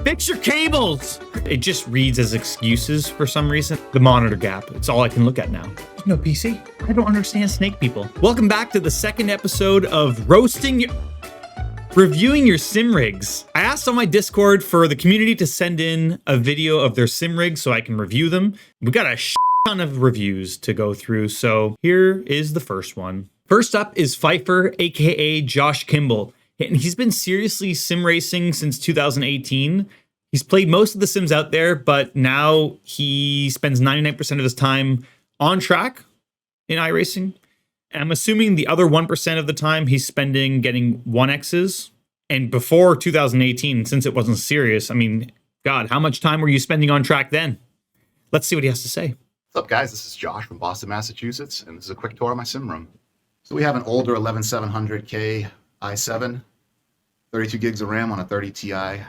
Fix your cables! It just reads as excuses for some reason. The monitor gap. It's all I can look at now. There's no PC. I don't understand snake people. Welcome back to the second episode of Reviewing your sim rigs. I asked on my Discord for the community to send in a video of their sim rigs so I can review them. We got a ton of reviews to go through, so here is the first one. First up is Pfeiffer, aka Josh Kimball. And he's been seriously sim racing since 2018. He's played most of the sims out there, but now he spends 99% of his time on track in iRacing. And I'm assuming the other 1% of the time he's spending getting 1Xs. And before 2018, since it wasn't serious, I mean, God, how much time were you spending on track then? Let's see what he has to say. What's up, guys? This is Josh from Boston, Massachusetts, and this is a quick tour of my sim room. So we have an older 11700K i7, 32 gigs of RAM on a 30 Ti,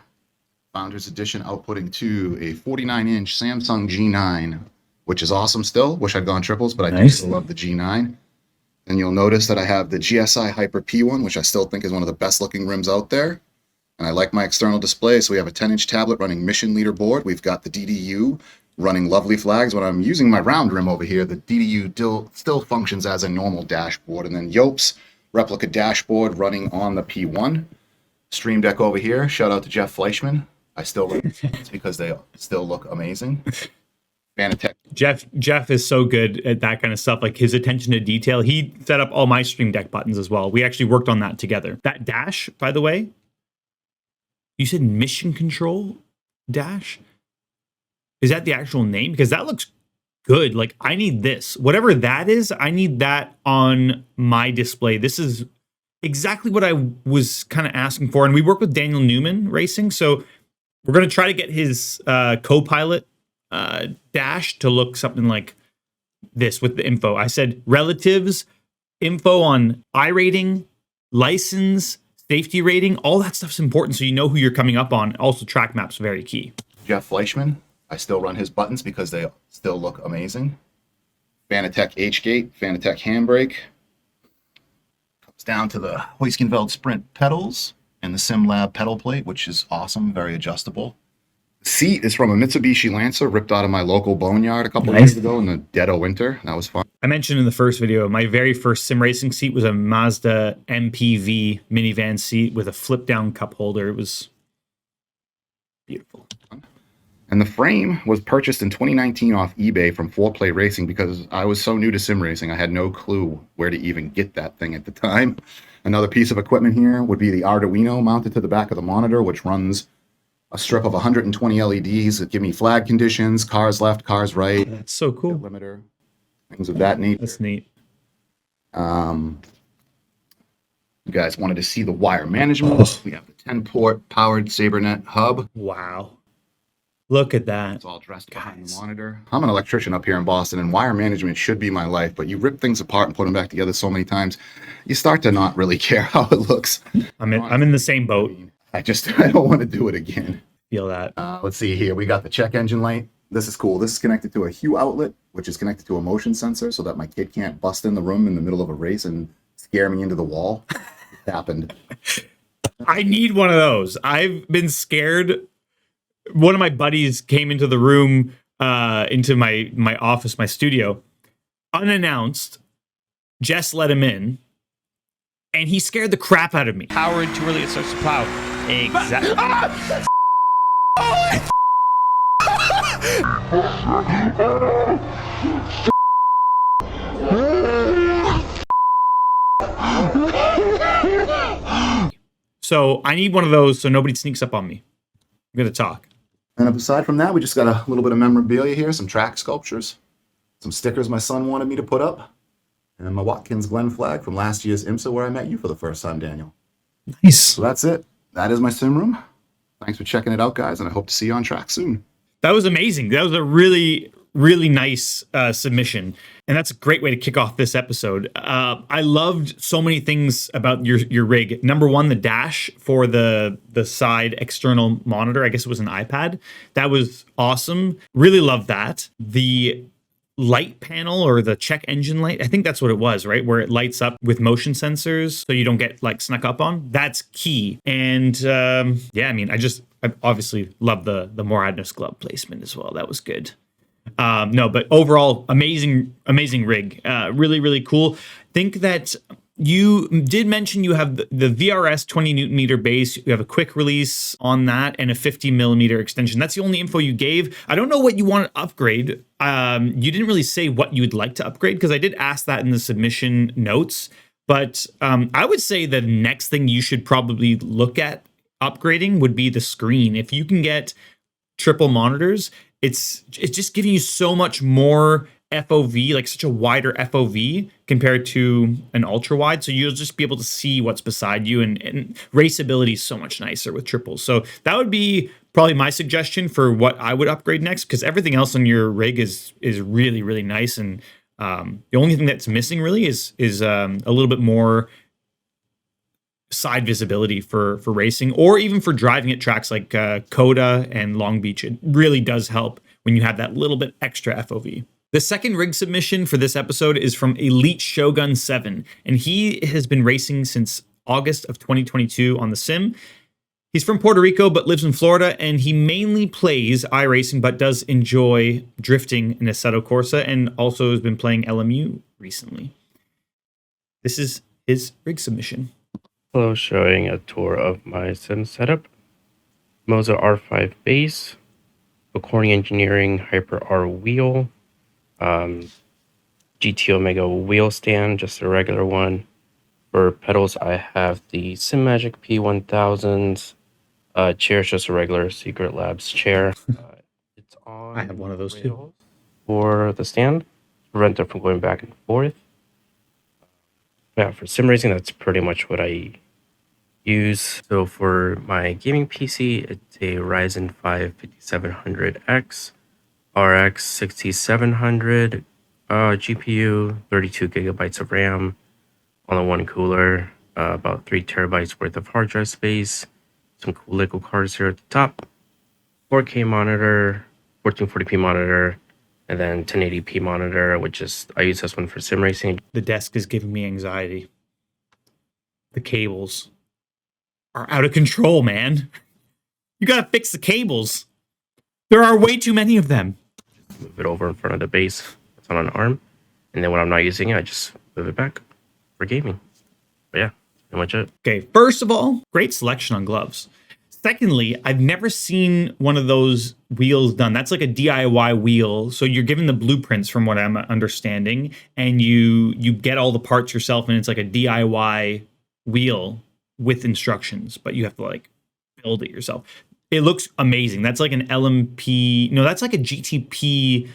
Founders Edition, outputting to a 49-inch Samsung G9, which is awesome still. Wish I'd gone triples, but I do still love the G9. And you'll notice that I have the GSI Hyper P1, which I still think is one of the best looking rims out there. And I like my external display. So we have a 10-inch tablet running Mission Leaderboard. We've got the DDU running lovely flags. When I'm using my round rim over here, the DDU still functions as a normal dashboard. And then Yope's replica dashboard running on the P1. Stream Deck over here. Shout out to Jeff Fleischman. I still like it because they still look amazing. Fanatec. Jeff is so good at that kind of stuff, like his attention to detail. He set up all my Stream Deck buttons as well. We actually worked on that together. That dash, by the way, you said Mission Control dash? Is that the actual name? Because that looks good. Like, I need this. Whatever that is, I need that on my display. This is exactly what I was kind of asking for. And we work with Daniel Newman Racing, so we're going to try to get his co-pilot dash to look something like this with the info. I said relatives, info on iRating, license, safety rating, all that stuff's important so you know who you're coming up on. Also, track maps very key. Jeff Fleischman. I still run his buttons because they still look amazing. Fanatec H-gate, Fanatec handbrake. Comes down to the Huiskenveld Sprint pedals and the SimLab pedal plate, which is awesome, very adjustable. The seat is from a Mitsubishi Lancer ripped out of my local boneyard a couple of years ago in the dead of winter. That was fun. I mentioned in the first video, my very first sim racing seat was a Mazda MPV minivan seat with a flip down cup holder. It was beautiful. And the frame was purchased in 2019 off eBay from 4Play Racing because I was so new to sim racing. I had no clue where to even get that thing at the time. Another piece of equipment here would be the Arduino mounted to the back of the monitor, which runs a strip of 120 LEDs that give me flag conditions, cars left, cars right. That's so cool. Limiter, things of that nature. That's neat. You guys wanted to see the wire management. We have the 10-port powered SaberNet hub. Wow. Look at that. It's all dressed behind the monitor. I'm an electrician up here in Boston, and wire management should be my life, but you rip things apart and put them back together so many times, you start to not really care how it looks. I'm in the same boat. I don't want to do it again. Feel that. Let's see here. We got the check engine light. This is cool. This is connected to a Hue outlet, which is connected to a motion sensor so that my kid can't bust in the room in the middle of a race and scare me into the wall. It happened. I need one of those. I've been scared. One of my buddies came into the room, into my office, my studio, unannounced. Jess let him in, and he scared the crap out of me. Powered too early, it starts to plow. Exactly. So I need one of those so nobody sneaks up on me. I'm going to talk. And aside from that, we just got a little bit of memorabilia here, some track sculptures, some stickers my son wanted me to put up, and my Watkins Glen flag from last year's IMSA where I met you for the first time, Daniel. Nice. So that's it. That is my sim room. Thanks for checking it out, guys, and I hope to see you on track soon. That was amazing. That was a really, really nice submission. And that's a great way to kick off this episode. I loved so many things about your rig. Number one, the dash for the side external monitor. I guess it was an iPad. That was awesome. Really loved that. The light panel or the check engine light, I think that's what it was, right? Where it lights up with motion sensors so you don't get like snuck up on. That's key. And yeah, I mean, I obviously love the MORADNESS glove placement as well. That was good. No, but overall, amazing rig. Really, really cool. Think that you did mention you have the VRS 20 Newton meter base. You have a quick release on that and a 50 millimeter extension. That's the only info you gave. I don't know what you want to upgrade. You didn't really say what you would like to upgrade, because I did ask that in the submission notes. But I would say the next thing you should probably look at upgrading would be the screen. If you can get triple monitors, it's just giving you so much more FOV, like such a wider FOV compared to an ultra wide. So you'll just be able to see what's beside you, and raceability is so much nicer with triples. So that would be probably my suggestion for what I would upgrade next, because everything else on your rig is really, really nice. And the only thing that's missing really is a little bit more side visibility for racing, or even for driving at tracks like Coda and Long Beach. It really does help when you have that little bit extra FOV. The second rig submission for this episode is from Elite Shogun 7, and he has been racing since August of 2022 on the sim. He's from Puerto Rico but lives in Florida, and he mainly plays iRacing but does enjoy drifting in Assetto Corsa, and also has been playing LMU recently. This is his rig submission. Hello, showing a tour of my sim setup. Moza R5 base, Corning Engineering Hyper R wheel, GT Omega wheel stand, just a regular one. For pedals, I have the SimMagic P1000s. Chair's just a regular Secret Labs chair. It's on. I have one of those too. For the stand, to prevent it from going back and forth. Yeah, for sim racing, that's pretty much what I use. So for my gaming PC, it's a Ryzen 5 5700X, RX 6700 GPU, 32 gigabytes of RAM, all-in-one cooler, about 3 terabytes worth of hard drive space, some cool Lego cards here at the top, 4K monitor, 1440p monitor, and then 1080p monitor, which is, I use this one for sim racing. The desk is giving me anxiety. The cables are out of control, man. You gotta fix the cables. There are way too many of them. Move it over in front of the base. It's on an arm. And then when I'm not using it, I just move it back for gaming. But yeah, that's pretty much it. Okay, first of all, great selection on gloves. Secondly, I've never seen one of those wheels done. That's like a DIY wheel. So you're given the blueprints from what I'm understanding, and you get all the parts yourself, and it's like a DIY wheel with instructions, but you have to like build it yourself. It looks amazing. That's like an LMP. No, that's like a GTP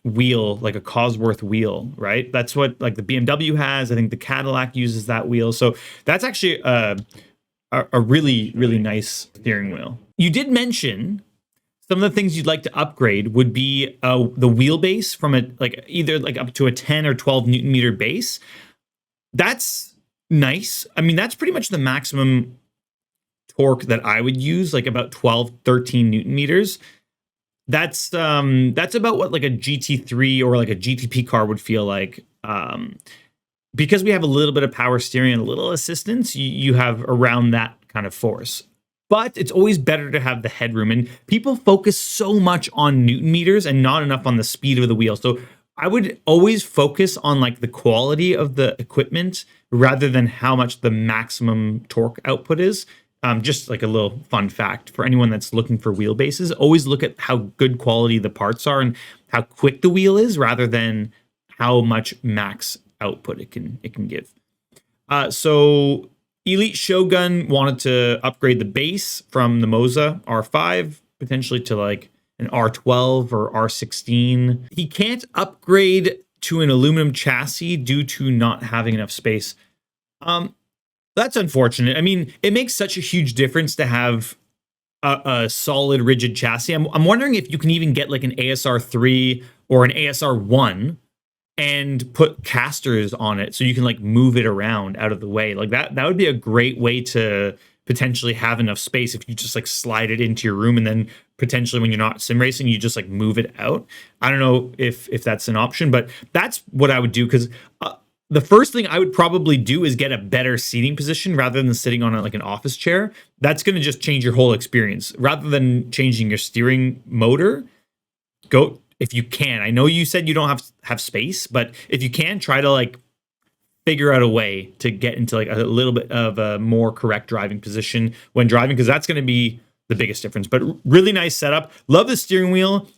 wheel, like a Cosworth wheel, right? That's what like the BMW has. I think the Cadillac uses that wheel. So that's actually a really, really nice steering wheel. You did mention some of the things you'd like to upgrade would be the wheelbase from a like either like up to a 10 or 12 Newton meter base. That's nice. I mean, that's pretty much the maximum torque that I would use, like about 12, 13 Newton meters. That's about what like a GT3 or like a GTP car would feel like. Because we have a little bit of power steering and a little assistance, you have around that kind of force. But it's always better to have the headroom. And people focus so much on Newton meters and not enough on the speed of the wheel. So I would always focus on like the quality of the equipment rather than how much the maximum torque output is. Just like a little fun fact for anyone that's looking for wheelbases, always look at how good quality the parts are and how quick the wheel is rather than how much max output it can give. So Elite Shogun wanted to upgrade the base from the Moza R5 potentially to like an R12 or R16. He can't upgrade to an aluminum chassis due to not having enough space. That's unfortunate. I mean, it makes such a huge difference to have a solid rigid chassis. I'm wondering if you can even get like an ASR 3 or an ASR 1 and put casters on it so you can like move it around out of the way. Like that would be a great way to potentially have enough space if you just like slide it into your room and then potentially when you're not sim racing, you just like move it out. I don't know if that's an option, but that's what I would do because the first thing I would probably do is get a better seating position rather than sitting on like an office chair. That's going to just change your whole experience. Rather than changing your steering motor, go if you can. I know you said you don't have space, but if you can, try to like figure out a way to get into like a little bit of a more correct driving position when driving, because that's going to be the biggest difference. But really nice setup. Love the steering wheel.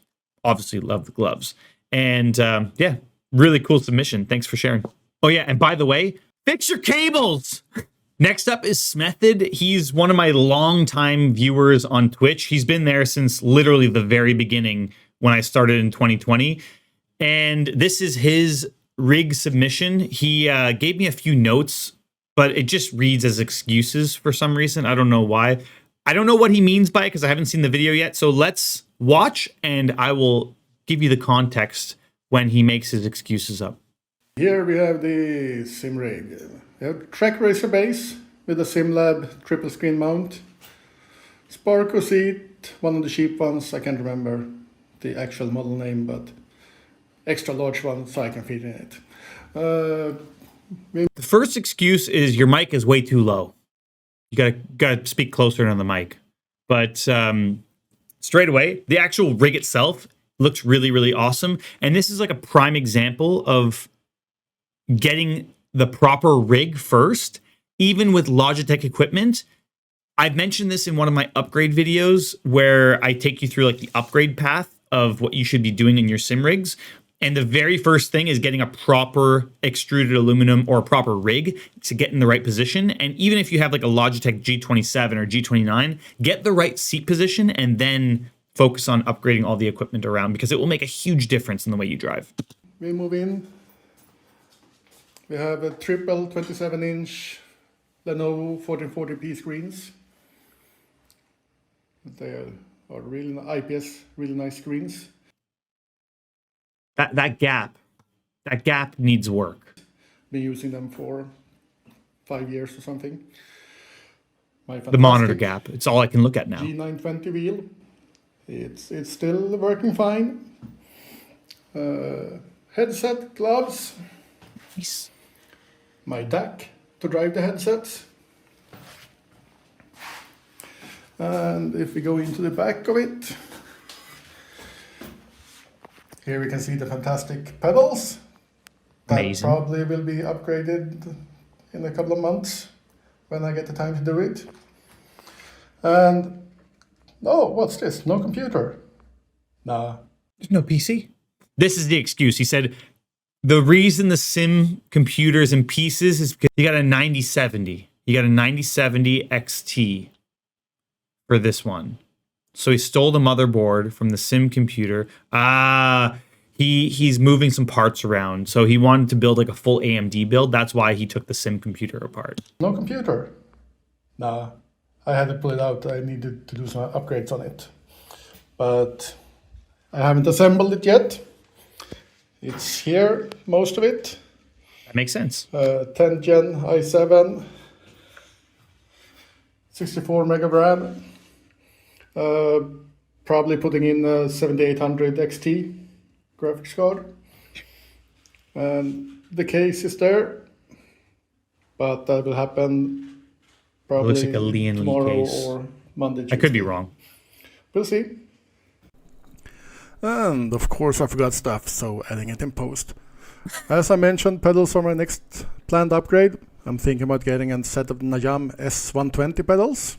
Obviously love the gloves. And yeah, really cool submission. Thanks for sharing. Oh yeah, and by the way, fix your cables. Next up is Smethod. He's one of my longtime viewers on Twitch. He's been there since literally the very beginning when I started in 2020. And this is his rig submission. He gave me a few notes, but it just reads as excuses for some reason. I don't know why. I don't know what he means by it because I haven't seen the video yet. So let's watch and I will give you the context when he makes his excuses up. Here we have the sim rig. We have track racer base with a SimLab triple screen mount. Sparko seat, one of the cheap ones, I can't remember the actual model name, but extra large one so I can fit in it. The first excuse is your mic is way too low. You gotta speak closer to the mic. But straight away, the actual rig itself looks really, really awesome. And this is like a prime example of getting the proper rig first, even with Logitech equipment. I've mentioned this in one of my upgrade videos where I take you through like the upgrade path of what you should be doing in your sim rigs. And the very first thing is getting a proper extruded aluminum or a proper rig to get in the right position. And even if you have like a Logitech G27 or G29, get the right seat position and then focus on upgrading all the equipment around, because it will make a huge difference in the way you drive. We move in. We have a triple 27-inch Lenovo 1440p screens. They are really IPS, really nice screens. That gap needs work. Been using them for 5 years or something. The monitor gap, it's all I can look at now. G920 wheel. It's still working fine. Headset, gloves. Nice. My DAC to drive the headsets. And if we go into the back of it, here we can see the fantastic pedals. That Amazing. probably will be upgraded in a couple of months when I get the time to do it. And oh, what's this? No computer. Nah. There's no PC. This is the excuse. He said the reason the sim computers in pieces is because you got a 9070. You got a 9070 XT for this one. So he stole the motherboard from the sim computer. He's moving some parts around. So he wanted to build like a full AMD build. That's why he took the sim computer apart. No computer. Nah. I had to pull it out. I needed to do some upgrades on it. But I haven't assembled it yet. It's here, most of it. That makes sense. 10 Gen i7, 64 meg of RAM. Probably putting in a 7800 XT graphics card. And the case is there. But that will happen probably It looks like a Lian Li tomorrow case. or Monday, Tuesday. I could be wrong. We'll see. And of course I forgot stuff, so adding it in post. As I mentioned, pedals are my next planned upgrade. I'm thinking about getting a set of Najam S120 pedals.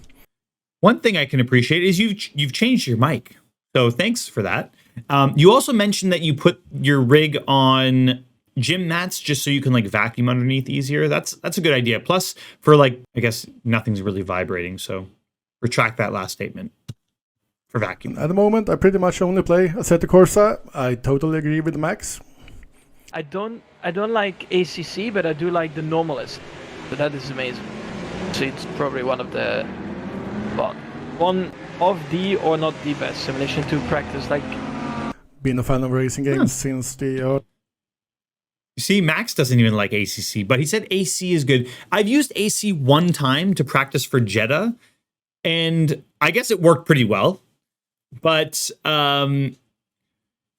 One thing I can appreciate is you've changed your mic. So thanks for that. You also mentioned that you put your rig on gym mats just so you can like vacuum underneath easier. That's a good idea. Plus, for like, I guess nothing's really vibrating. So retract that last statement for vacuum. At the moment, I pretty much only play Assetto Corsa. I totally agree with Max. I don't like ACC, but I do like the Normalist. But that is amazing. So it's probably one of the, well, one of the, or not the best simulation to practice. Like, Been a fan of racing games since the You see, Max doesn't even like ACC, but he said AC is good. I've used AC one time to practice for Jeddah, and I guess it worked pretty well. But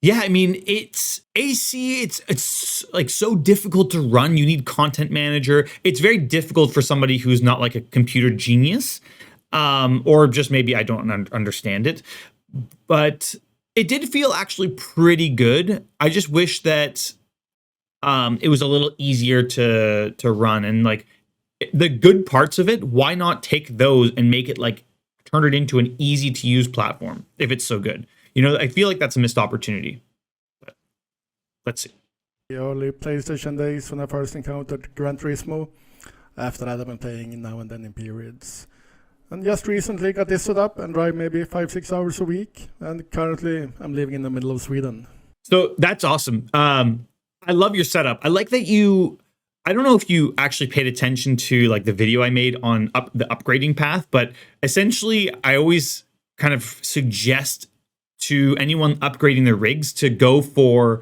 Yeah, I mean, it's AC, it's like so difficult to run. You need content manager. It's very difficult for somebody who's not like a computer genius, or just maybe I don't understand it. But it did feel actually pretty good. I just wish that it was a little easier to run, and like the good parts of it, why not take those and make it like turn it into an easy to use platform if it's so good? You know, I feel like that's a missed opportunity. But let's see. The early PlayStation days when I first encountered Gran Turismo. After that, I've been playing now and then in periods. And just recently got this set up and drive maybe 5-6 hours a week. And currently, I'm living in the middle of Sweden. So that's awesome. I love your setup. I like that I don't know if you actually paid attention to like the video I made on the upgrading path, but essentially I always kind of suggest to anyone upgrading their rigs to go for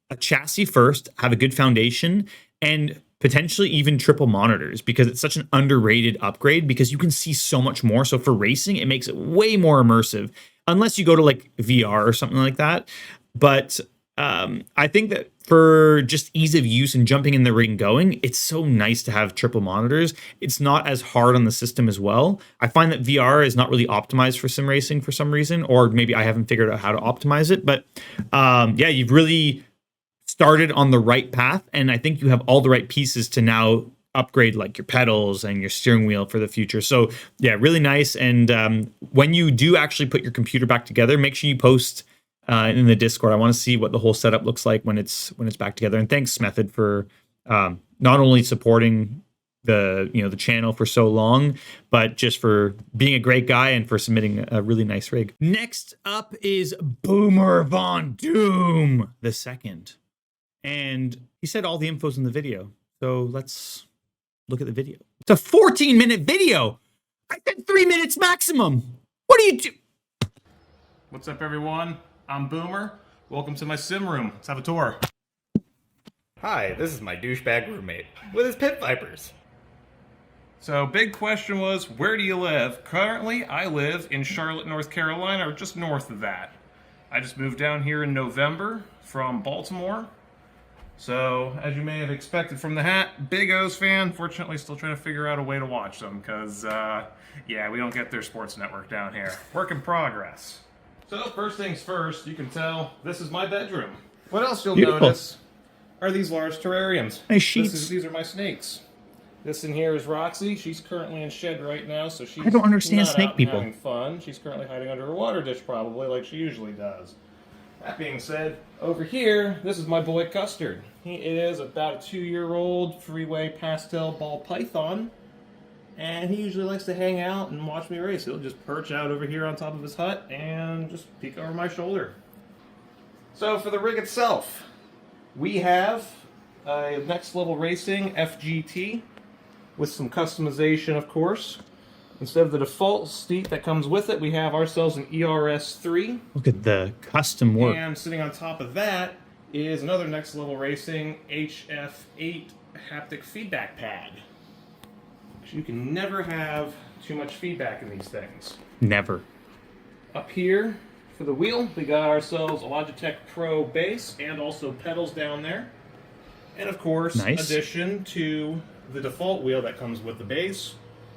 a chassis first, have a good foundation, and potentially even triple monitors, because it's such an underrated upgrade because you can see so much more. So for racing, it makes it way more immersive, unless you go to like VR or something like that. But I think that for just ease of use and jumping in the ring going, it's so nice to have triple monitors. It's not as hard on the system as well. I find that VR is not really optimized for sim racing for some reason, or maybe I haven't figured out how to optimize it. But yeah, you've really started on the right path, and I think you have all the right pieces to now upgrade like your pedals and your steering wheel for the future. So yeah, really nice. And when you do actually put your computer back together, make sure you post in the Discord. I want to see what the whole setup looks like when it's back together. And thanks, Method, for not only supporting the channel for so long, but just for being a great guy and for submitting a really nice rig. Next up is Boomer Von Doom the second, and he said all the info's in the video. So let's look at the video. It's a 14-minute video. I said 3 minutes maximum. What do you do? What's up, everyone? I'm Boomer. Welcome to my sim room. Let's have a tour. Hi, this is my douchebag roommate with his pit vipers. So, big question was, where do you live? Currently, I live in Charlotte, North Carolina, or just north of that. I just moved down here in November from Baltimore. So, as you may have expected from the hat, big O's fan. Fortunately, still trying to figure out a way to watch them, because, yeah, we don't get their sports network down here. Work in progress. So, first things first, you can tell this is my bedroom. What else you'll Beautiful. notice are these large terrariums. Nice sheets. These are my snakes. This in here is Roxy. She's currently in shed right now, so she's I don't understand not snake out people. having fun. She's currently hiding under her water dish, probably, like she usually does. That being said, over here, this is my boy Custard. He is about a 2-year-old freeway pastel ball python, and he usually likes to hang out and watch me race. He'll just perch out over here on top of his hut and just peek over my shoulder. So for the rig itself, we have a Next Level Racing FGT with some customization, of course. Instead of the default seat that comes with it, we have ourselves an ERS3. Look at the custom work. And sitting on top of that is another Next Level Racing HF8 haptic feedback pad. You can never have too much feedback in these things. Never. Up here for the wheel, we got ourselves a Logitech Pro base and also pedals down there. And of course, in Nice. addition to the default wheel that comes with the base,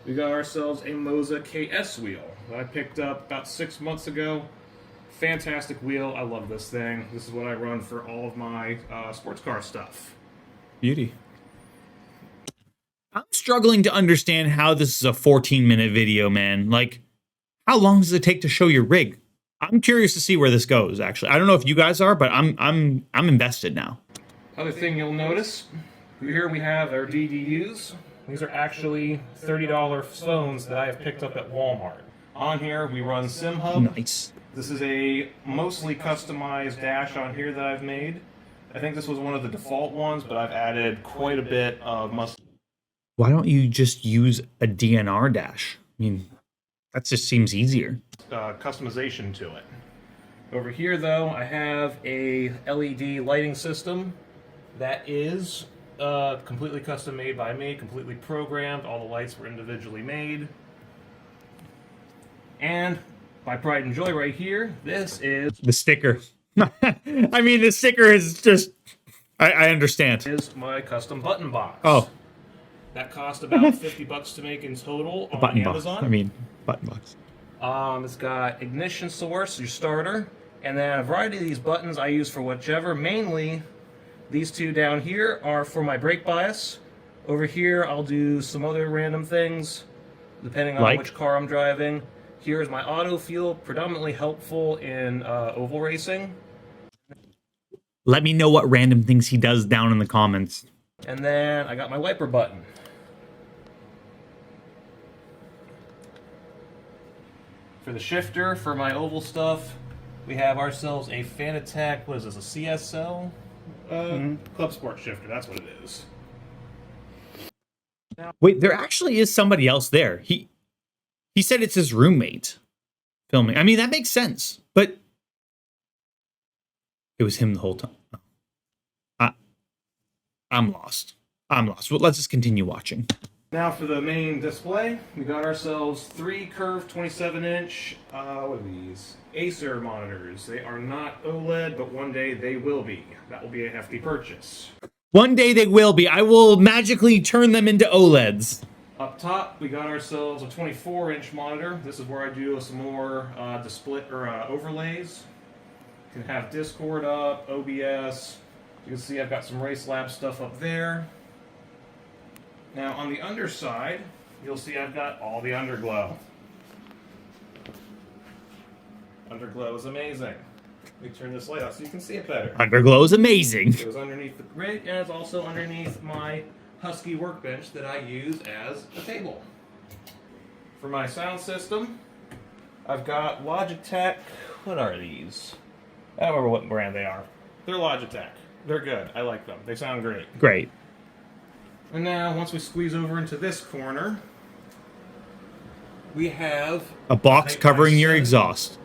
we got ourselves a Moza KS wheel that I picked up about 6 months ago. Fantastic wheel. I love this thing. This is what I run for all of my sports car stuff. Beauty. I'm struggling to understand how this is a 14-minute video, man. Like, how long does it take to show your rig? I'm curious to see where this goes, actually. I don't know if you guys are, but I'm invested now. Other thing you'll notice, here we have our DDUs. These are actually $30 phones that I have picked up at Walmart. On here, we run SimHub. Nice. This is a mostly customized dash on here that I've made. I think this was one of the default ones, but I've added quite a bit of Why don't you just use a DNR dash? I mean, that just seems easier. customization to it. Over here, though, I have a LED lighting system that is completely custom made by me, completely programmed. All the lights were individually made. And my pride and joy right here, this is The sticker. I mean, the sticker is just. I understand. Is my custom button box. Oh, That cost about $50 to make in total on button box. Amazon. I mean, button box. It's got ignition source, your starter, and then a variety of these buttons I use for whichever. Mainly, these two down here are for my brake bias. Over here, I'll do some other random things, depending on Like? which car I'm driving. Here's my auto fuel, predominantly helpful in oval racing. Let me know what random things he does down in the comments. And then I got my wiper button. For the shifter, for my oval stuff, we have ourselves a Fanatec, what is this, a CSL? Club Sport shifter, that's what it is. Wait, there actually is somebody else there. He said it's his roommate filming. I mean, that makes sense, but it was him the whole time. I'm lost. Well, let's just continue watching. Now for the main display, we got ourselves 3 curved 27-inch, what are these? Acer monitors. They are not OLED, but one day they will be. That will be a hefty purchase. One day they will be. I will magically turn them into OLEDs. Up top, we got ourselves a 24-inch monitor. This is where I do some more display or overlays. You can have Discord up, OBS. You can see I've got some Race Lab stuff up there. Now on the underside, you'll see I've got all the underglow. Underglow is amazing. Let me turn this light out so you can see it better. Underglow is amazing. It was underneath the rig, and it's also underneath my Husky workbench that I use as a table. For my sound system, I've got Logitech. What are these? I don't remember what brand they are. They're Logitech. They're good. I like them. They sound great. Great. And now, once we squeeze over into this corner, we have A box covering your exhaust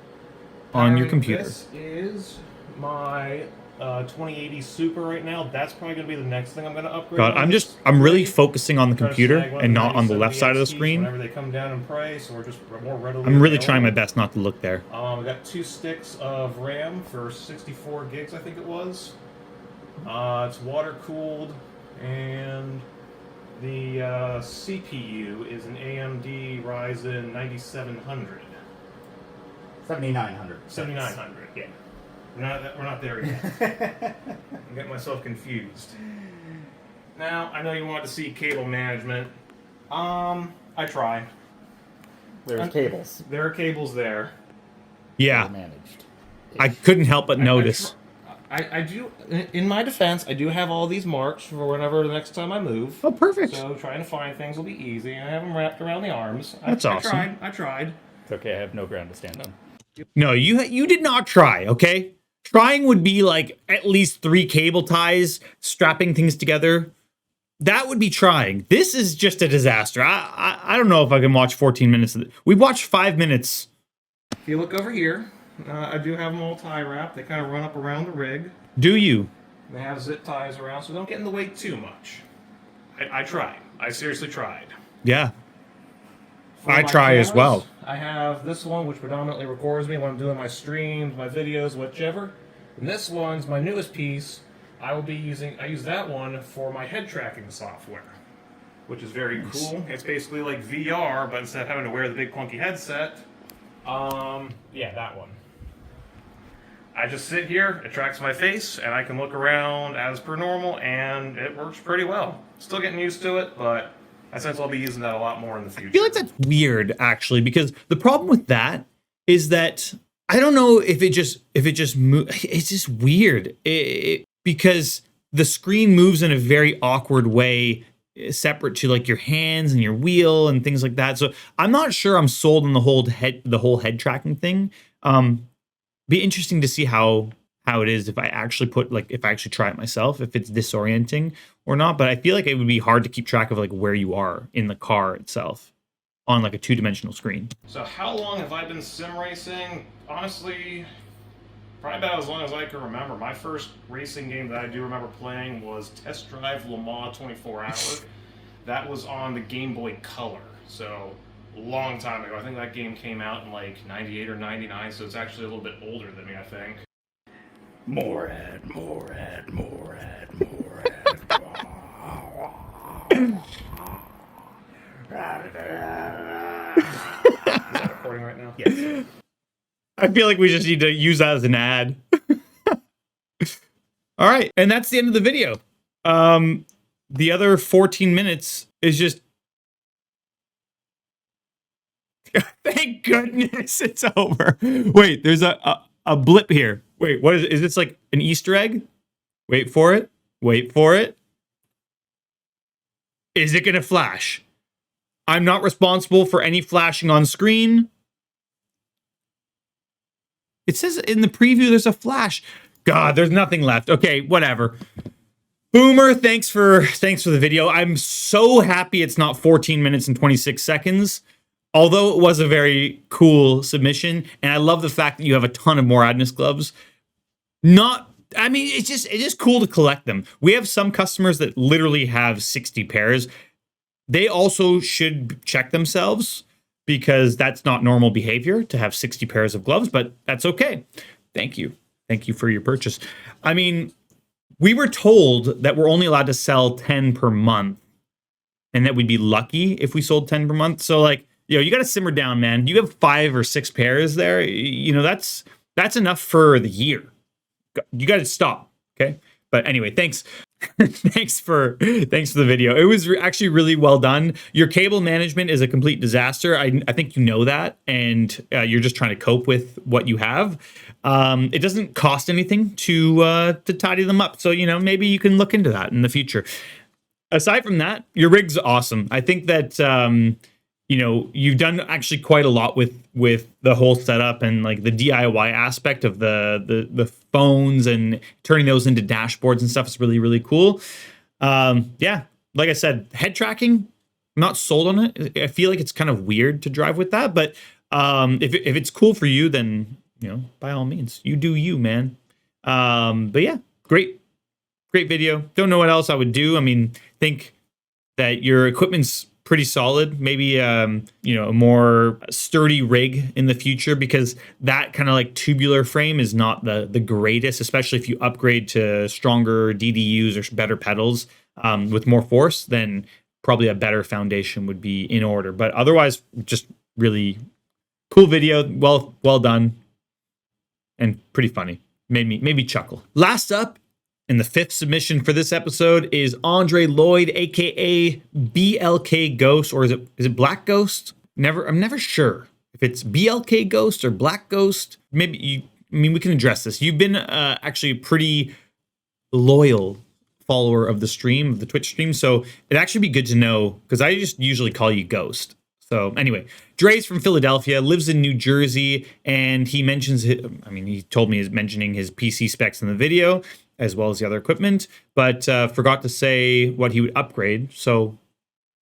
on your powering computer. This is my 2080 Super right now. That's probably going to be the next thing I'm going to upgrade. God, on this I'm really rig. focusing on the Try to computer snag one and of not on the left 9070 side of the XTs screen. Whenever they come down in price, or just more readily. I'm really available. trying my best not to look there. We got 2 sticks of RAM for 64 gigs, I think it was. It's water cooled, and the CPU is an AMD Ryzen 9700. 7900. 7900, yeah. We're not there yet. I'm getting myself confused. Now, I know you want to see cable management. I try. There's cables. There are cables there. Yeah, Managed. I couldn't help but notice. I do, in my defense, I do have all these marks for whenever the next time I move. Oh, perfect. So trying to find things will be easy, and I have them wrapped around the arms. That's awesome. I tried. It's okay, I have no ground to stand on. No, you did not try, okay? Trying would be like at least 3 cable ties, strapping things together. That would be trying. This is just a disaster. I don't know if I can watch 14 minutes of it. We watched 5 minutes. If you look over here, I do have them all tie wrapped. They kind of run up around the rig. Do you? They have zip ties around, so don't get in the way too much. I tried. I seriously tried. Yeah. For I my try as cameras, well. I have this one, which predominantly records me when I'm doing my streams, my videos, whichever. And this one's my newest piece. I use that one for my head tracking software, which is very cool. It's basically like VR, but instead of having to wear the big clunky headset, yeah, that one. I just sit here, it tracks my face, and I can look around as per normal, and it works pretty well. Still getting used to it, but I sense I'll be using that a lot more in the future. I feel like that's weird, actually, because the problem with that is that I don't know if it just it's just weird because the screen moves in a very awkward way, separate to like your hands and your wheel and things like that. So I'm not sure I'm sold on the whole head tracking thing. Be interesting to see how it is if I actually try it myself, if it's disorienting or not. But I feel like it would be hard to keep track of like where you are in the car itself on like a 2-dimensional screen. So how long have I been sim racing? Honestly, probably about as long as I can remember. My first racing game that I do remember playing was Test Drive Le Mans 24 Hour. That was on the Game Boy Color. So a long time ago. I think that game came out in like 98 or 99, so it's actually a little bit older than me, I think. Morad, Morad, Morad, Morad. Is that recording right now? Yes. I feel like we just need to use that as an ad. All right, and that's the end of the video. The other 14 minutes is just... Thank goodness it's over. Wait, there's a blip here. Wait, what is it? Is this like an Easter egg? Wait for it. Wait for it. Is it going to flash? I'm not responsible for any flashing on screen. It says in the preview there's a flash. God, there's nothing left. Okay, whatever. Boomer, thanks for the video. I'm so happy it's not 14 minutes and 26 seconds. Although it was a very cool submission, and I love the fact that you have a ton of MORADNESS gloves. It's just cool to collect them. We have some customers that literally have 60 pairs. They also should check themselves because that's not normal behavior to have 60 pairs of gloves, but that's okay. Thank you. Thank you for your purchase. I mean, we were told that we're only allowed to sell 10 per month and that we'd be lucky if we sold 10 per month. So like, you got to simmer down, man. You have 5 or 6 pairs there. That's enough for the year. You got to stop. Okay. But anyway, thanks. thanks for the video. It was actually really well done. Your cable management is a complete disaster. I think you know that, and you're just trying to cope with what you have. It doesn't cost anything to tidy them up. So, maybe you can look into that in the future. Aside from that, your rig's awesome. I think that, you've done actually quite a lot with the whole setup and like the DIY aspect of the phones and turning those into dashboards and stuff is really, really cool. Yeah, like I said, head tracking, I'm not sold on it. I feel like it's kind of weird to drive with that, but if it's cool for you, then, by all means, you do you, man. But yeah, great video. Don't know what else I would do. I mean, think that your equipment's pretty solid. Maybe a more sturdy rig in the future, because that kind of like tubular frame is not the greatest, especially if you upgrade to stronger DDUs or better pedals with more force. Then probably a better foundation would be in order. But otherwise, just really cool video. Well done, and pretty funny. Made me chuckle. Last up, and the 5th submission for this episode is Andre Lloyd, aka BLK Ghost, or is it Black Ghost? I'm never sure if it's BLK Ghost or Black Ghost. We can address this. You've been actually a pretty loyal follower of the stream, of the Twitch stream, so it'd actually be good to know, because I just usually call you Ghost. So anyway, Dre's from Philadelphia, lives in New Jersey, and he mentions, he told me he's mentioning his PC specs in the video, as well as the other equipment, but forgot to say what he would upgrade. So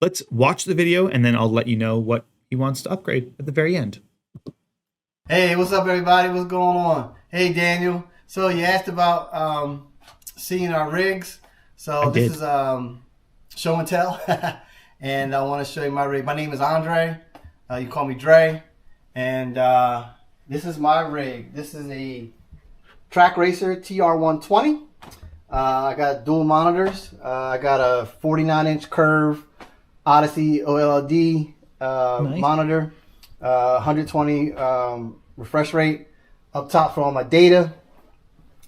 let's watch the video, and then I'll let you know what he wants to upgrade at the very end. Hey, what's up, everybody? What's going on? Hey, Daniel. So you asked about seeing our rigs. So this is show and tell, and I want to show you my rig. My name is Andre. You call me Dre, and this is my rig. This is a Track Racer TR120. I got dual monitors. I got a 49-inch curve Odyssey OLED nice. Monitor, 120 refresh rate up top for all my data.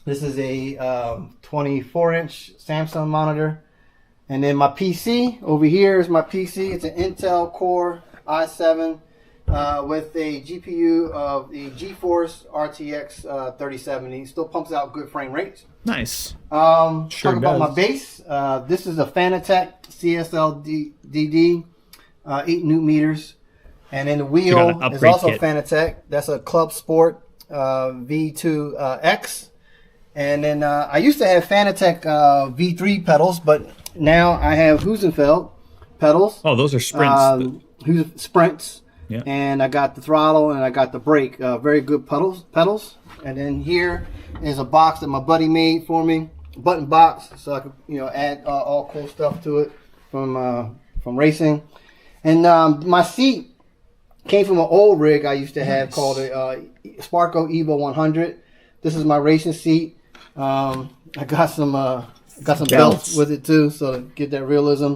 This is a 24-inch Samsung monitor. And then my PC, over here is my PC. It's an Intel Core i7 with a GPU of the GeForce RTX 3070. Still pumps out good frame rates. Nice. Talk about my base. This is a Fanatec CSL DD, 8 newton meters. And then the wheel is also Fanatec. That's a Club Sport V2X. And then I used to have Fanatec V3 pedals, but now I have Husenfeld pedals. Oh, those are Sprints. Sprints. Yeah. And I got the throttle and I got the brake. Very good pedals. And then here is a box that my buddy made for me, button box, so I could add all cool stuff to it from racing. And my seat came from an old rig I used to have called a Sparco Evo 100. This is my racing seat. I got some belts with it too, so to get that realism.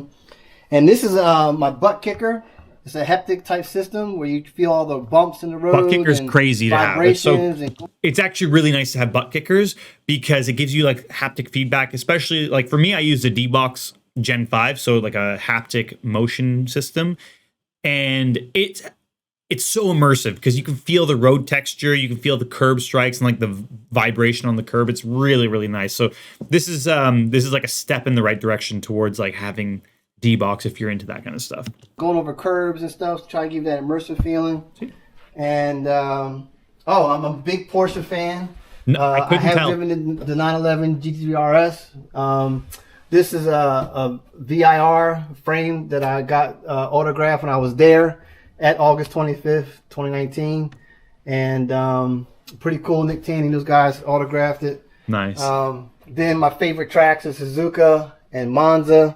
And this is my butt kicker. It's a haptic type system where you feel all the bumps in the road. Butt kicker's crazy to have. And It's actually really nice to have butt kickers because it gives you like haptic feedback, especially like for me, I use the D-Box Gen 5, so like a haptic motion system. And it's so immersive because you can feel the road texture, you can feel the curb strikes and like the vibration on the curb. It's really, really nice. So this is like a step in the right direction towards like having D-Box if you're into that kind of stuff. Going over curbs and stuff, try to give that immersive feeling. And I'm a big Porsche fan. No, I couldn't have tell. driven the 911 GT3 RS. This is a VIR frame that I got autographed when I was there at August 25th, 2019. And pretty cool. Nick Tandy, those guys autographed it. Nice. Then my favorite tracks is Suzuka and Monza.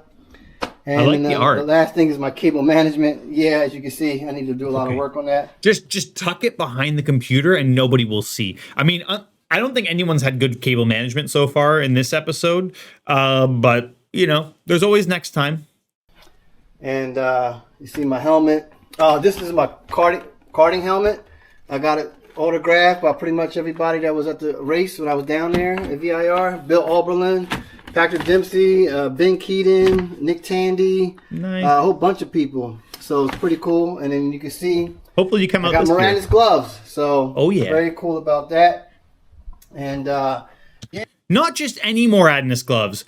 And I like the art. The last thing is my cable management. Yeah, as you can see, I need to do a lot of work on that. Just tuck it behind the computer and nobody will see. I mean, I don't think anyone's had good cable management so far in this episode, but you know, there's always next time. And you see my helmet. This is my karting helmet. I got it autographed by pretty much everybody that was at the race when I was down there at VIR. Bill Oberlin, Patrick Dempsey, Ben Keaton, Nick Tandy, Nice. A whole bunch of people. So it's pretty cool. And then you can see, Hopefully you come out I got this MORADNESS gloves. So Oh, yeah. very cool about that. And Not just any MORADNESS gloves.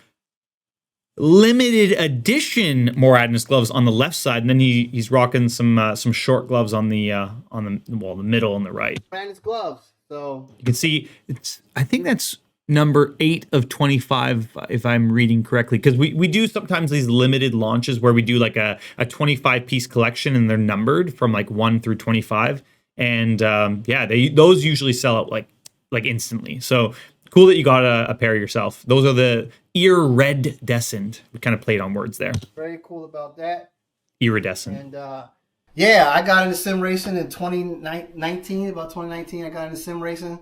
Limited edition MORADNESS gloves on the left side, and then he's rocking some short gloves on the the middle and the right. MORADNESS gloves. So You can see I think that's number 8 of 25 if I'm reading correctly, because we do sometimes these limited launches where we do like a 25 piece collection and they're numbered from like 1 through 25, and those usually sell out like instantly. So cool that you got a pair yourself. Those are the iridescent. We kind of played on words there. very cool about that. Iridescent. And I got into sim racing in 2019. About 2019, I got into sim racing.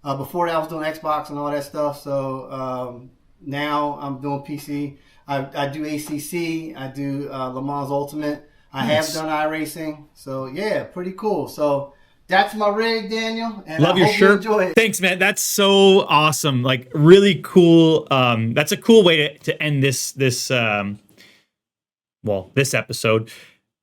Before that, I was doing Xbox and all that stuff. So now I'm doing PC. I do ACC. I do Le Mans Ultimate. I have done iRacing. So yeah, pretty cool. So that's my rig, Daniel. And Love I your hope shirt. You enjoy it. Thanks, man. That's so awesome. Like really cool. That's a cool way to end this episode.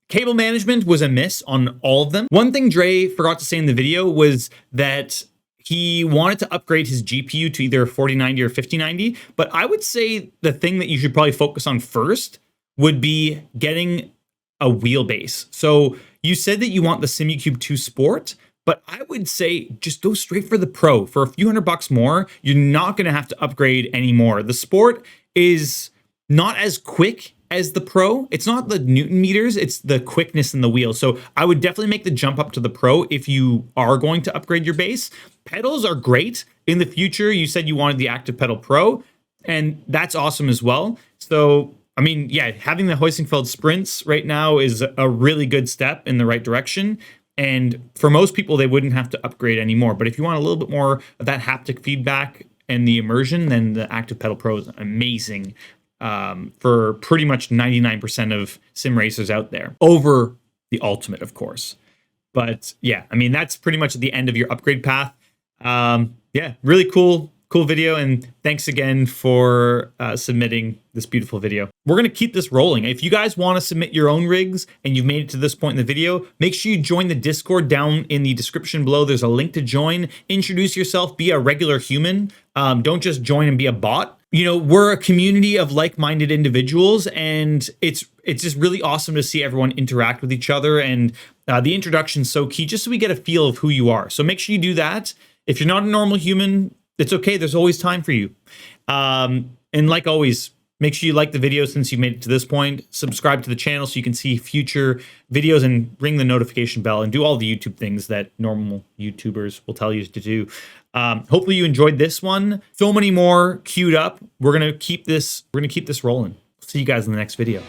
Cable management was a miss on all of them. One thing Dre forgot to say in the video was that he wanted to upgrade his GPU to either 4090 or 5090, but I would say the thing that you should probably focus on first would be getting a wheelbase. So you said that you want the SimuCube 2 Sport, but I would say just go straight for the Pro. For a few $100 more, you're not going to have to upgrade anymore. The Sport is not as quick as the Pro. It's not the Newton meters, it's the quickness in the wheel. So I would definitely make the jump up to the Pro if you are going to upgrade your base. Pedals are great. In the future, you said you wanted the Active Pedal Pro, and that's awesome as well. So, I mean, yeah, having the Heusinkfeld Sprints right now is a really good step in the right direction. And for most people, they wouldn't have to upgrade anymore. But if you want a little bit more of that haptic feedback and the immersion, then the Active Pedal Pro is amazing for pretty much 99% of sim racers out there. Over the Ultimate, of course. But yeah, I mean, that's pretty much at the end of your upgrade path. Really cool video, and thanks again for submitting this beautiful video. We're going to keep this rolling. If you guys want to submit your own rigs and you've made it to this point in the video, make sure you join the Discord down in the description below. There's a link to join. Introduce yourself, be a regular human. Don't just join and be a bot. You know, we're a community of like-minded individuals, and it's just really awesome to see everyone interact with each other, and the introduction's so key, just so we get a feel of who you are. So make sure you do that. If you're not a normal human, it's okay. There's always time for you. And like always, make sure you like the video since you made it to this point. Subscribe to the channel so you can see future videos, and ring the notification bell and do all the YouTube things that normal YouTubers will tell you to do. Hopefully you enjoyed this one. So many more queued up. We're gonna keep this rolling. See you guys in the next video.